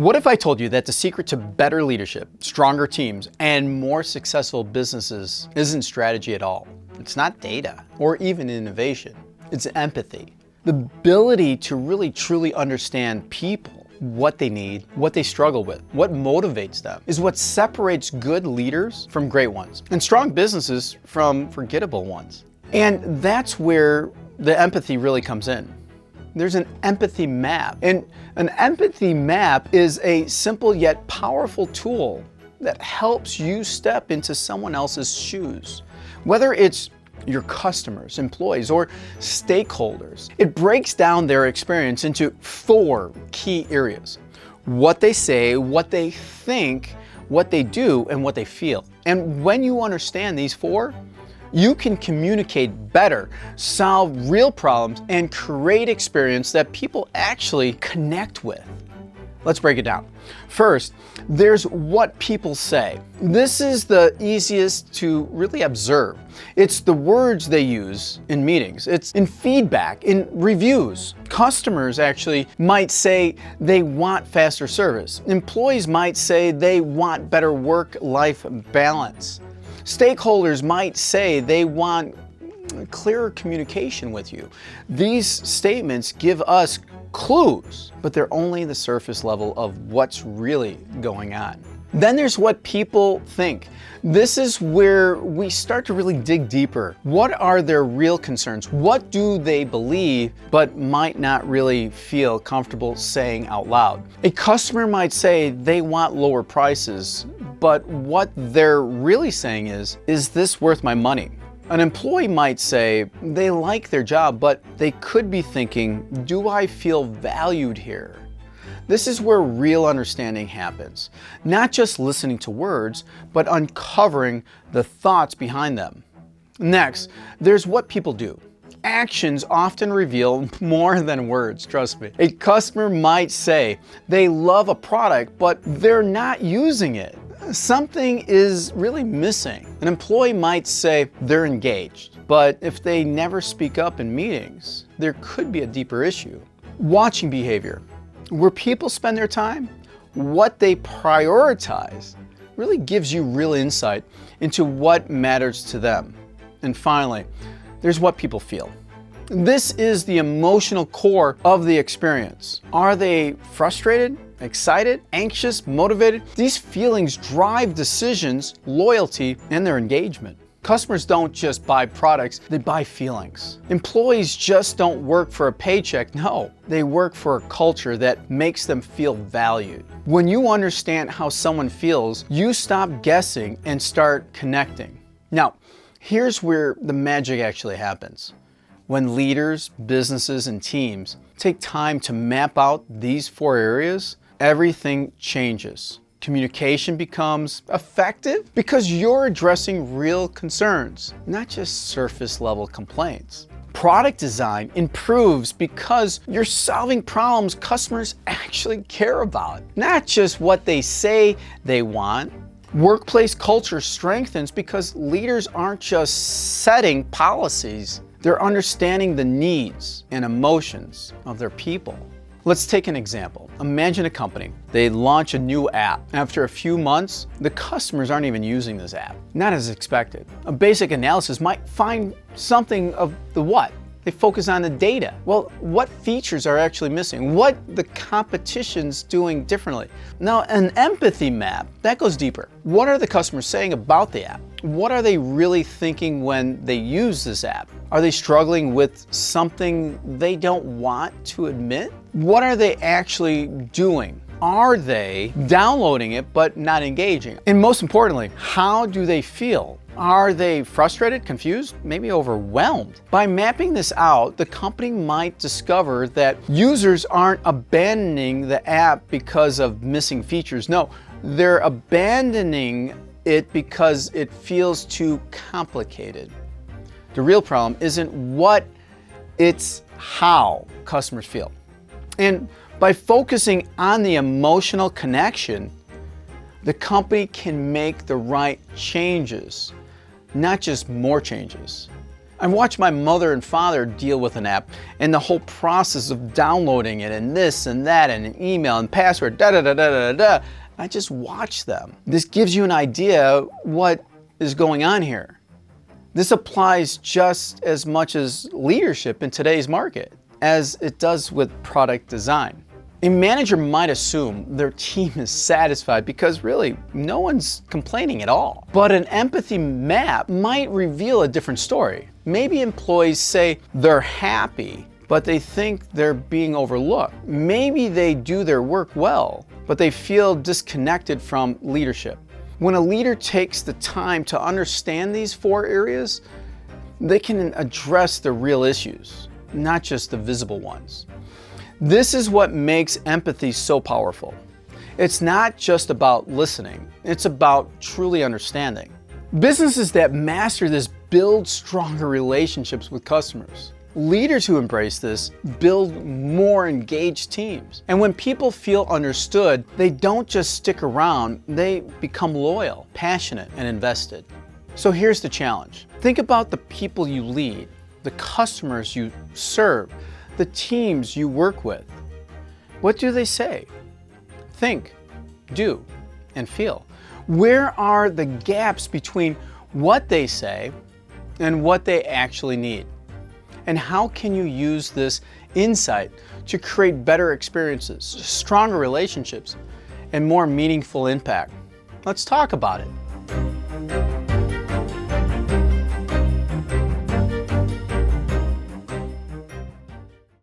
What if I told you that the secret to better leadership, stronger teams, and more successful businesses isn't strategy at all? It's not data or even innovation. It's empathy. The ability to really truly understand people, what they need, what they struggle with, what motivates them, is what separates good leaders from great ones and strong businesses from forgettable ones. And that's where the empathy really comes in. There's an empathy map. And an empathy map is a simple yet powerful tool that helps you step into someone else's shoes. Whether it's your customers, employees, or stakeholders, it breaks down their experience into 4 key areas: what they say, what they think, what they do, and what they feel. And when you understand these 4, you can communicate better, solve real problems, and create experience that people actually connect with. Let's break it down. First, there's what people say. This is the easiest to really observe. It's the words they use in meetings. It's in feedback, in reviews. Customers actually might say they want faster service. Employees might say they want better work-life balance. Stakeholders might say they want clearer communication with you. These statements give us clues, but they're only the surface level of what's really going on. Then there's what people think. This is where we start to really dig deeper. What are their real concerns? What do they believe but might not really feel comfortable saying out loud? A customer might say they want lower prices, but what they're really saying is this worth my money? An employee might say they like their job, but they could be thinking, do I feel valued here? This is where real understanding happens. Not just listening to words, but uncovering the thoughts behind them. Next, there's what people do. Actions often reveal more than words, trust me. A customer might say they love a product, but they're not using it. Something is really missing. An employee might say they're engaged, but if they never speak up in meetings, there could be a deeper issue. Watching behavior. Where people spend their time, what they prioritize, really gives you real insight into what matters to them. And finally, there's what people feel. This is the emotional core of the experience. Are they frustrated, excited, anxious, motivated? These feelings drive decisions, loyalty, and their engagement. Customers don't just buy products, they buy feelings. Employees just don't work for a paycheck, no. They work for a culture that makes them feel valued. When you understand how someone feels, you stop guessing and start connecting. Now, here's where the magic actually happens. When leaders, businesses, and teams take time to map out these 4 areas, everything changes. Communication becomes effective because you're addressing real concerns, not just surface level complaints. Product design improves because you're solving problems customers actually care about, not just what they say they want. Workplace culture strengthens because leaders aren't just setting policies, they're understanding the needs and emotions of their people. Let's take an example. Imagine a company. They launch a new app. After a few months, the customers aren't even using this app. Not as expected. A basic analysis might find something of the what. They focus on the data. Well, what features are actually missing? What the competition's doing differently? Now, an empathy map, that goes deeper. What are the customers saying about the app? What are they really thinking when they use this app? Are they struggling with something they don't want to admit? What are they actually doing? Are they downloading it but not engaging? And most importantly, how do they feel? Are they frustrated, confused, maybe overwhelmed? By mapping this out, the company might discover that users aren't abandoning the app because of missing features. No, they're abandoning it because it feels too complicated. The real problem isn't what, it's how customers feel. And by focusing on the emotional connection, the company can make the right changes, not just more changes. I've watched my mother and father deal with an app and the whole process of downloading it and this and that and an email and password, da da da da da da. I just watch them. This gives you an idea what is going on here. This applies just as much as leadership in today's market as it does with product design. A manager might assume their team is satisfied because really no one's complaining at all. But an empathy map might reveal a different story. Maybe employees say they're happy, but they think they're being overlooked. Maybe they do their work well, but they feel disconnected from leadership. When a leader takes the time to understand these 4 areas, they can address the real issues, not just the visible ones. This is what makes empathy so powerful. It's not just about listening, it's about truly understanding. Businesses that master this build stronger relationships with customers. Leaders who embrace this build more engaged teams. And when people feel understood, they don't just stick around, they become loyal, passionate, and invested. So here's the challenge. Think about the people you lead, the customers you serve, the teams you work with. What do they say? Think, do, and feel. Where are the gaps between what they say and what they actually need? And how can you use this insight to create better experiences, stronger relationships, and more meaningful impact? Let's talk about it.